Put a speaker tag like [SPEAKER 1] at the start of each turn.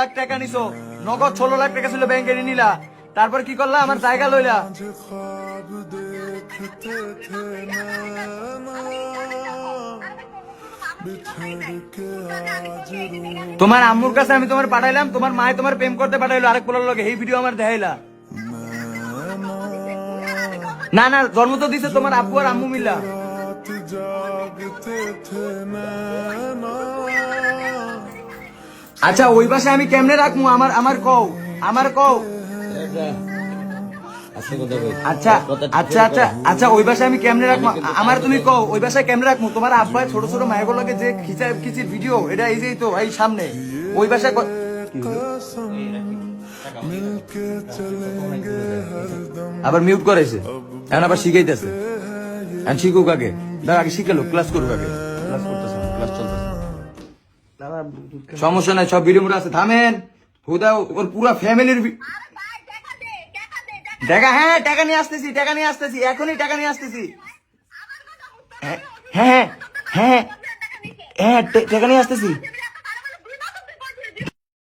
[SPEAKER 1] লাখ টাকা নিছো, নগদ 16 লাখ টাকা ছিল ব্যাংকে নিলা, তারপর কি করলা? আমার জায়গা লইলা। তোমার আম্মুর কাছে আমি তোমার পাঠাইলাম, তোমার মায়ে তোমার প্রেম করতে পাঠাইলো আরেক পোলার লগে, এই ভিডিও আমার দেখাইলা। না না, জন্ম তো দিছে তোমার আব্বু আর আম্মু মিলা। আচ্ছা ওই বাসায় আমি কেমনে রাখবো? আমার কও, আমার কও। আচ্ছা আচ্ছা আচ্ছা আচ্ছা, ওই বাসায় আমি কেমনে রাখবো? আমার তুমি কও, ওই বাসায় কেমনে রাখবো? তোমার আব্বা ছোট ছোট মায়েগুলোকে যে খিচির ভিডিও, এটা এই যে তো এই সামনে ওই বাসায় আবার মিউট করেছে, এখন আবার শিখাইতেছে। এখন শিখুক আগে, দেখ আগে শিখালো, ক্লাস করুক আগে। ক্লাস করতেছে, ক্লাস চলতেছে, সমস্যা নাই, সব ভিডিও আছে। থামেন, হুদা ওর পুরা ফ্যামিলির টাকা। হ্যাঁ টাকা নিয়ে আসতেছি, টাকা নিয়ে আসতেছি, এখনই টাকা নিয়ে আসতেছি। হ্যাঁ হ্যাঁ হ্যাঁ হ্যাঁ, টাকা নিয়ে আসতেছি।